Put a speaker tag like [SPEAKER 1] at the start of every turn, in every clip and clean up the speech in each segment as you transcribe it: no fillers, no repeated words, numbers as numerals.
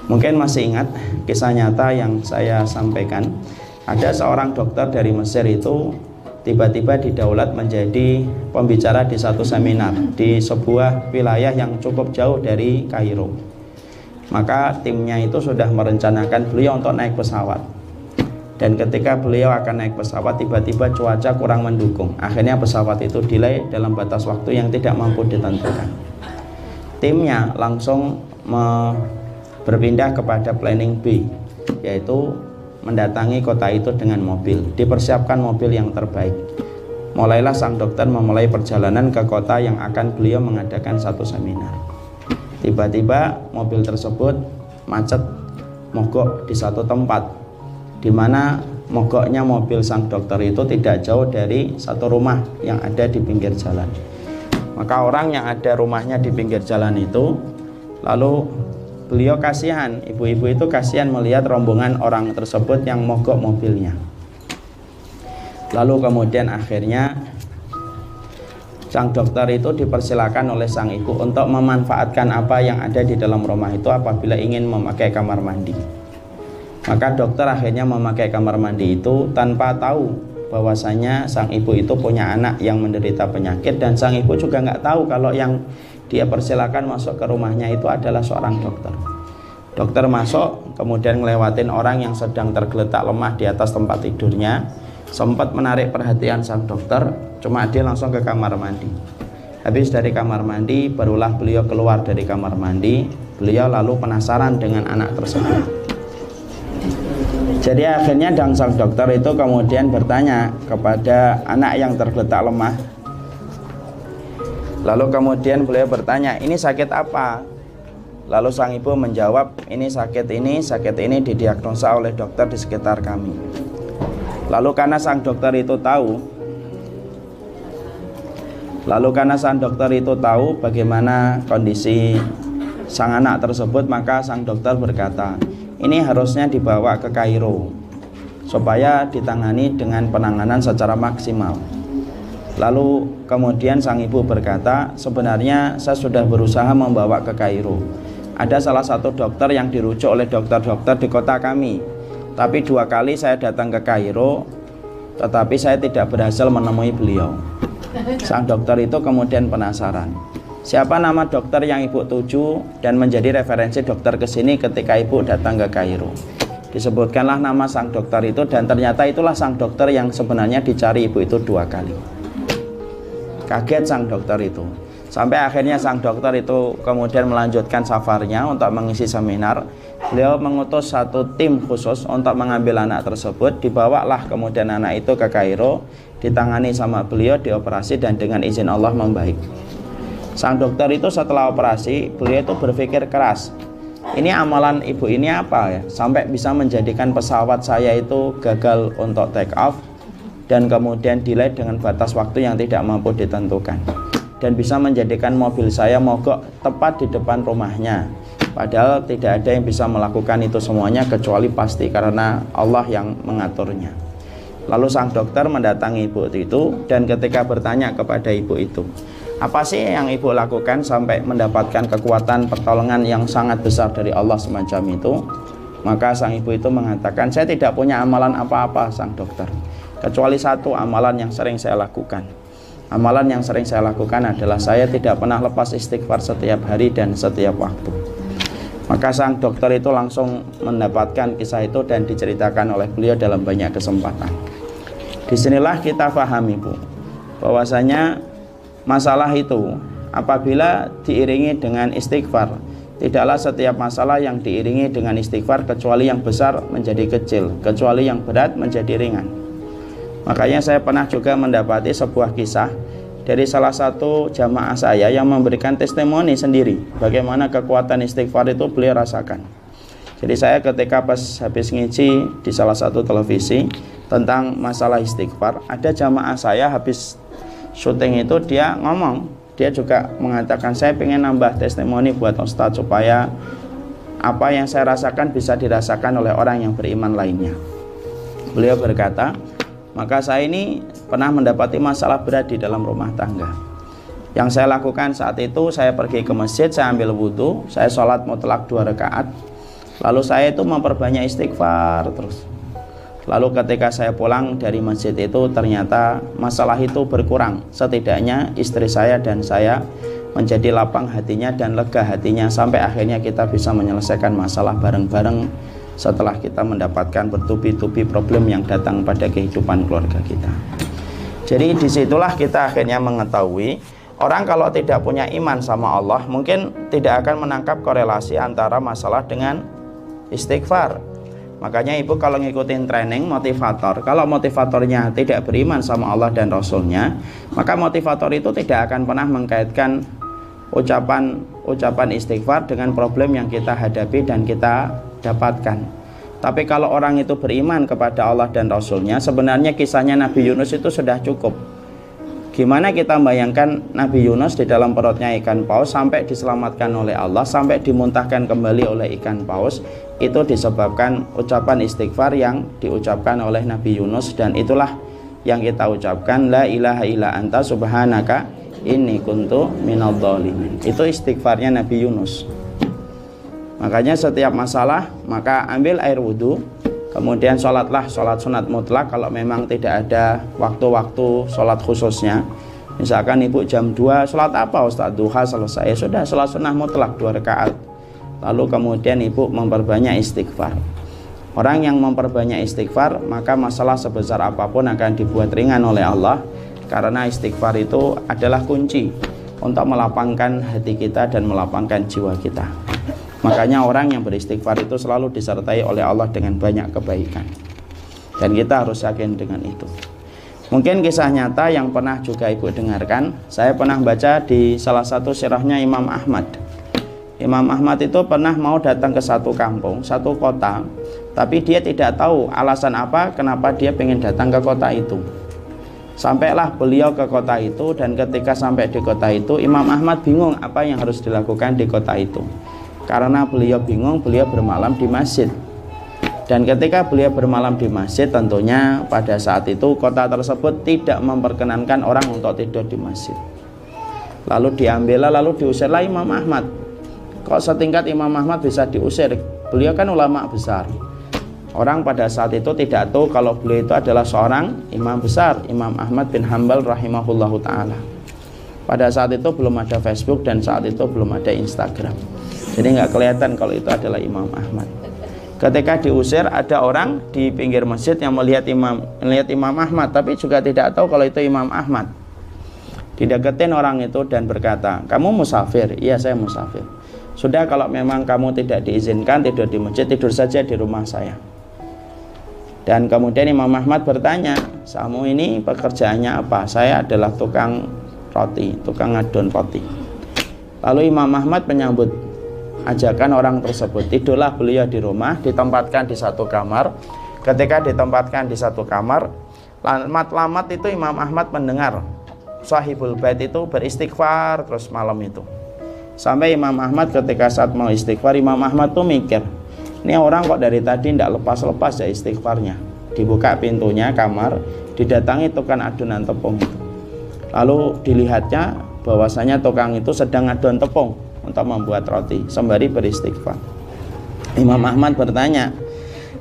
[SPEAKER 1] Mungkin masih ingat kisah nyata yang saya sampaikan. Ada seorang dokter dari Mesir itu tiba-tiba didaulat menjadi pembicara di satu seminar di sebuah wilayah yang cukup jauh dari Kairo. Maka timnya itu sudah merencanakan beliau untuk naik pesawat. Dan ketika beliau akan naik pesawat, tiba-tiba cuaca kurang mendukung. Akhirnya pesawat itu delay dalam batas waktu yang tidak mampu ditentukan. Timnya langsung berpindah kepada planning B, yaitu mendatangi kota itu dengan mobil. Dipersiapkan mobil yang terbaik. Mulailah sang dokter memulai perjalanan ke kota yang akan beliau mengadakan satu seminar. Tiba-tiba mobil tersebut macet, mogok di satu tempat, di mana mogoknya mobil sang dokter itu tidak jauh dari satu rumah yang ada di pinggir jalan. Maka orang yang ada rumahnya di pinggir jalan itu, lalu beliau kasihan, ibu-ibu itu kasihan melihat rombongan orang tersebut yang mogok mobilnya. Lalu kemudian akhirnya sang dokter itu dipersilakan oleh sang ibu untuk memanfaatkan apa yang ada di dalam rumah itu apabila ingin memakai kamar mandi. Maka dokter akhirnya memakai kamar mandi itu tanpa tahu bahwasanya sang ibu itu punya anak yang menderita penyakit, dan sang ibu juga nggak tahu kalau yang dia persilakan masuk ke rumahnya itu adalah seorang dokter. Dokter masuk, kemudian ngelewatin orang yang sedang tergeletak lemah di atas tempat tidurnya, sempat menarik perhatian sang dokter, cuma dia langsung ke kamar mandi. Habis dari kamar mandi, barulah beliau keluar dari kamar mandi. Beliau lalu penasaran dengan anak tersebut. Jadi akhirnya sang dokter itu kemudian bertanya kepada anak yang tergeletak lemah. Lalu kemudian beliau bertanya, ini sakit apa? Lalu sang ibu menjawab, ini sakit ini didiagnosa oleh dokter di sekitar kami. Lalu karena sang dokter itu tahu bagaimana kondisi sang anak tersebut, maka sang dokter berkata, ini harusnya dibawa ke Kairo supaya ditangani dengan penanganan secara maksimal. Lalu kemudian sang ibu berkata, sebenarnya saya sudah berusaha membawa ke Kairo. Ada salah satu dokter yang dirujuk oleh dokter-dokter di kota kami, tapi 2 kali saya datang ke Kairo, tetapi saya tidak berhasil menemui beliau. Sang dokter itu kemudian penasaran, siapa nama dokter yang ibu tuju dan menjadi referensi dokter ke sini ketika ibu datang ke Kairo. Disebutkanlah nama sang dokter itu, dan ternyata itulah sang dokter yang sebenarnya dicari ibu itu 2 kali. Kaget sang dokter itu, sampai akhirnya sang dokter itu kemudian melanjutkan safarnya untuk mengisi seminar. Beliau mengutus satu tim khusus untuk mengambil anak tersebut. Dibawalah kemudian anak itu ke Kairo, ditangani sama beliau, dioperasi, dan dengan izin Allah membaik. Sang dokter itu setelah operasi, beliau itu berpikir keras, ini amalan ibu ini apa ya, sampai bisa menjadikan pesawat saya itu gagal untuk take off dan kemudian delay dengan batas waktu yang tidak mampu ditentukan, dan bisa menjadikan mobil saya mogok tepat di depan rumahnya, padahal tidak ada yang bisa melakukan itu semuanya kecuali pasti karena Allah yang mengaturnya. Lalu sang dokter mendatangi ibu itu, dan ketika bertanya kepada ibu itu, apa sih yang ibu lakukan sampai mendapatkan kekuatan pertolongan yang sangat besar dari Allah semacam itu? Maka sang ibu itu mengatakan, saya tidak punya amalan apa-apa sang dokter, kecuali satu amalan yang sering saya lakukan. Amalan yang sering saya lakukan adalah saya tidak pernah lepas istighfar setiap hari dan setiap waktu. Maka sang dokter itu langsung mendapatkan kisah itu dan diceritakan oleh beliau dalam banyak kesempatan. Disinilah kita pahami, Bu, bahwasanya masalah itu apabila diiringi dengan istighfar, tidaklah setiap masalah yang diiringi dengan istighfar kecuali yang besar menjadi kecil, kecuali yang berat menjadi ringan. Makanya saya pernah juga mendapati sebuah kisah dari salah satu jamaah saya yang memberikan testimoni sendiri bagaimana kekuatan istighfar itu beliau rasakan. Jadi saya ketika pas habis ngisi di salah satu televisi tentang masalah istighfar, ada jamaah saya habis syuting itu dia ngomong, dia juga mengatakan, saya pengen nambah testimoni buat Ustadz supaya apa yang saya rasakan bisa dirasakan oleh orang yang beriman lainnya. Beliau berkata, maka saya ini pernah mendapati masalah berat di dalam rumah tangga. Yang saya lakukan saat itu, saya pergi ke masjid, saya ambil wudhu, saya sholat mutlak 2 rakaat. Lalu saya itu memperbanyak istighfar terus. Lalu ketika saya pulang dari masjid itu ternyata masalah itu berkurang. Setidaknya istri saya dan saya menjadi lapang hatinya dan lega hatinya, sampai akhirnya kita bisa menyelesaikan masalah bareng-bareng setelah kita mendapatkan bertubi-tubi problem yang datang pada kehidupan keluarga kita. Jadi disitulah kita akhirnya mengetahui orang kalau tidak punya iman sama Allah mungkin tidak akan menangkap korelasi antara masalah dengan istighfar. Makanya ibu kalau ngikutin training motivator, kalau motivatornya tidak beriman sama Allah dan Rasulnya, maka motivator itu tidak akan pernah mengkaitkan ucapan istighfar dengan problem yang kita hadapi dan kita dapatkan. Tapi kalau orang itu beriman kepada Allah dan Rasulnya, sebenarnya kisahnya Nabi Yunus itu sudah cukup. Gimana kita bayangkan Nabi Yunus di dalam perutnya ikan paus sampai diselamatkan oleh Allah, sampai dimuntahkan kembali oleh ikan paus, itu disebabkan ucapan istighfar yang diucapkan oleh Nabi Yunus, dan itulah yang kita ucapkan, la ilaha illa anta subhanaka inni kuntu minadh dhalimin. Itu istighfarnya Nabi Yunus. Makanya setiap masalah maka ambil air wudhu, kemudian sholatlah sholat sunat mutlak kalau memang tidak ada waktu-waktu sholat khususnya. Misalkan ibu jam 2 sholat apa Ustaz? Duha selesai, sudah sholat sunnah mutlak 2 rakaat. Lalu kemudian ibu memperbanyak istighfar. Orang yang memperbanyak istighfar maka masalah sebesar apapun akan dibuat ringan oleh Allah, karena istighfar itu adalah kunci untuk melapangkan hati kita dan melapangkan jiwa kita. Makanya orang yang beristighfar itu selalu disertai oleh Allah dengan banyak kebaikan, dan kita harus yakin dengan itu. Mungkin kisah nyata yang pernah juga ibu dengarkan, saya pernah baca di salah satu sirahnya Imam Ahmad. Imam Ahmad itu pernah mau datang ke satu kampung, satu kota, tapi dia tidak tahu alasan apa kenapa dia ingin datang ke kota itu. Sampailah beliau ke kota itu, dan ketika sampai di kota itu Imam Ahmad bingung apa yang harus dilakukan di kota itu. Karena beliau bingung, beliau bermalam di masjid. Dan ketika beliau bermalam di masjid, tentunya pada saat itu kota tersebut tidak memperkenankan orang untuk tidur di masjid. Lalu diambillah, lalu diusirlah Imam Ahmad. Kok setingkat Imam Ahmad bisa diusir? Beliau kan ulama besar. Orang pada saat itu tidak tahu kalau beliau itu adalah seorang imam besar, Imam Ahmad bin Hanbal rahimahullahu ta'ala. Pada saat itu belum ada Facebook, dan saat itu belum ada Instagram. Jadi nggak kelihatan kalau itu adalah Imam Ahmad. Ketika diusir, ada orang di pinggir masjid yang melihat Imam Ahmad, tapi juga tidak tahu kalau itu Imam Ahmad. Dideketin orang itu dan berkata, kamu musafir? Iya, saya musafir. Sudah, kalau memang kamu tidak diizinkan tidur di masjid, tidur saja di rumah saya. Dan kemudian Imam Ahmad bertanya, kamu ini pekerjaannya apa? Saya adalah tukang roti, tukang ngadon roti. Lalu Imam Ahmad menyambut ajakan orang tersebut. Tidurlah beliau di rumah, ditempatkan di satu kamar. Ketika ditempatkan di satu kamar, lamat-lamat itu Imam Ahmad mendengar Sahibul Bait itu beristighfar terus malam itu. Sampai Imam Ahmad ketika saat mau istighfar, Imam Ahmad tuh mikir, ini orang kok dari tadi tidak lepas-lepas ya istighfarnya. Dibuka pintunya kamar, didatangi tukang adonan tepung itu. Lalu dilihatnya bahwasanya tukang itu sedang adon tepung untuk membuat roti sembari beristighfar. Imam Ahmad bertanya,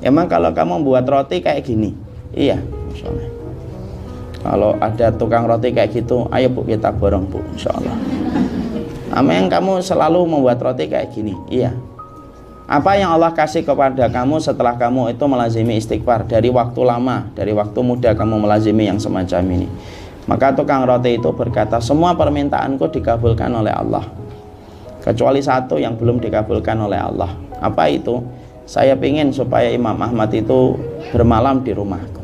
[SPEAKER 1] emang kalau kamu buat roti kayak gini? Iya, misalnya. Kalau ada tukang roti kayak gitu, ayo bu kita borong bu, insyaallah. Amin, kamu selalu membuat roti kayak gini? Iya. Apa yang Allah kasih kepada kamu setelah kamu itu melazimi istighfar dari waktu lama, dari waktu muda kamu melazimi yang semacam ini? Maka tukang roti itu berkata, semua permintaanku dikabulkan oleh Allah, kecuali satu yang belum dikabulkan oleh Allah. Apa itu? Saya ingin supaya Imam Ahmad itu bermalam di rumahku.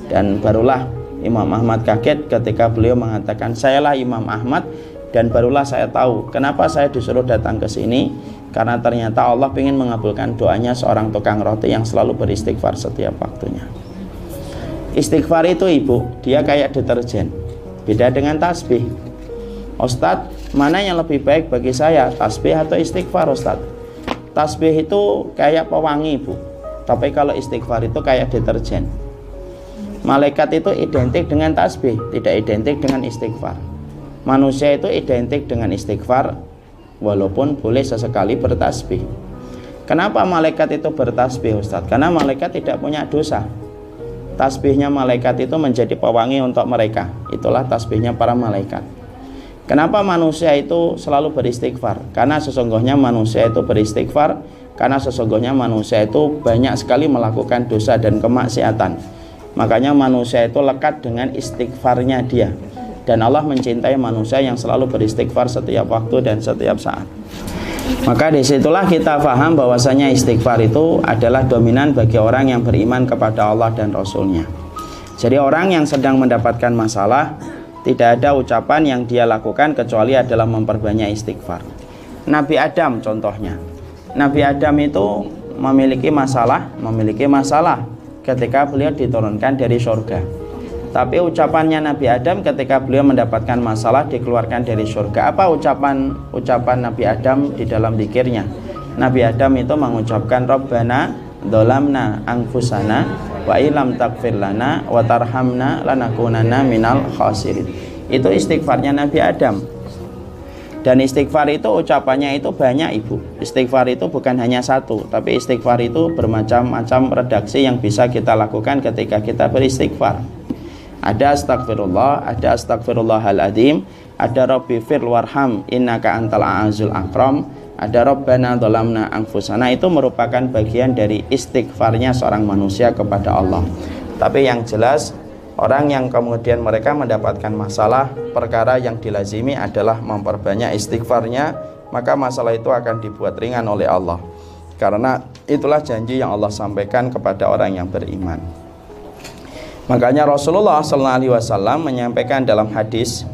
[SPEAKER 1] Dan barulah Imam Ahmad kaget ketika beliau mengatakan, sayalah Imam Ahmad. Dan barulah saya tahu kenapa saya disuruh datang ke sini, karena ternyata Allah ingin mengabulkan doanya seorang tukang roti yang selalu beristighfar setiap waktunya. Istighfar itu ibu, dia kayak deterjen, beda dengan tasbih. Ustadz, mana yang lebih baik bagi saya, tasbih atau istighfar Ustadz? Tasbih itu kayak pewangi ibu, tapi kalau istighfar itu kayak deterjen. Malaikat itu identik dengan tasbih, tidak identik dengan istighfar. Manusia itu identik dengan istighfar, walaupun boleh sesekali bertasbih. Kenapa malaikat itu bertasbih, Ustaz? Karena malaikat tidak punya dosa. Tasbihnya malaikat itu menjadi pewangi untuk mereka. Itulah tasbihnya para malaikat. Kenapa manusia itu selalu beristighfar? Karena sesungguhnya manusia itu beristighfar, karena sesungguhnya manusia itu banyak sekali melakukan dosa dan kemaksiatan. Makanya manusia itu lekat dengan istighfarnya dia. Dan Allah mencintai manusia yang selalu beristighfar setiap waktu dan setiap saat. Maka disitulah kita paham bahwasanya istighfar itu adalah dominan bagi orang yang beriman kepada Allah dan Rasulnya. Jadi orang yang sedang mendapatkan masalah, tidak ada ucapan yang dia lakukan kecuali adalah memperbanyak istighfar. Nabi Adam contohnya. Nabi Adam itu memiliki masalah ketika beliau diturunkan dari surga. Tapi ucapannya Nabi Adam ketika beliau mendapatkan masalah dikeluarkan dari surga. Apa ucapan Nabi Adam di dalam zikirnya? Nabi Adam itu mengucapkan Rabbana dzalamna anfusana wa illam taghfir lana wa tarhamna lanakunanna minal khasirin. Itu istighfarnya Nabi Adam. Dan istighfar itu ucapannya itu banyak, Ibu. Istighfar itu bukan hanya satu, tapi istighfar itu bermacam-macam redaksi yang bisa kita lakukan ketika kita beristighfar. Ada astagfirullah, ada astagfirullahaladzim, ada Rabbi fir warham innaka antal a'azul akram, ada Rabbana dzalamna anfusana. Itu merupakan bagian dari istighfarnya seorang manusia kepada Allah. Tapi yang jelas, orang yang kemudian mereka mendapatkan masalah, perkara yang dilazimi adalah memperbanyak istighfarnya, maka masalah itu akan dibuat ringan oleh Allah. Karena itulah janji yang Allah sampaikan kepada orang yang beriman. Makanya Rasulullah SAW menyampaikan dalam hadis,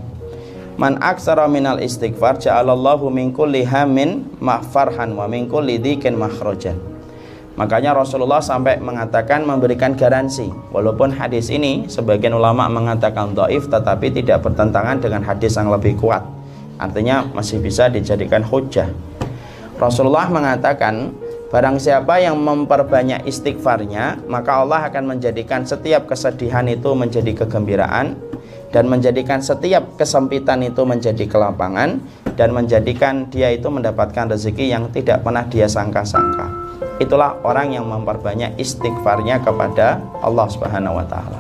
[SPEAKER 1] man aksara minal istighfar ja'alallahu min kulli hamin mahfarhan wa min kulli dhikin makhrajan. Makanya Rasulullah sampai mengatakan, memberikan garansi, walaupun hadis ini sebagian ulama mengatakan dhaif, tetapi tidak bertentangan dengan hadis yang lebih kuat. Artinya masih bisa dijadikan hujjah. Rasulullah mengatakan, barang siapa yang memperbanyak istighfarnya, maka Allah akan menjadikan setiap kesedihan itu menjadi kegembiraan, dan menjadikan setiap kesempitan itu menjadi kelapangan, dan menjadikan dia itu mendapatkan rezeki yang tidak pernah dia sangka-sangka. Itulah orang yang memperbanyak istighfarnya kepada Allah Subhanahu wa ta'ala.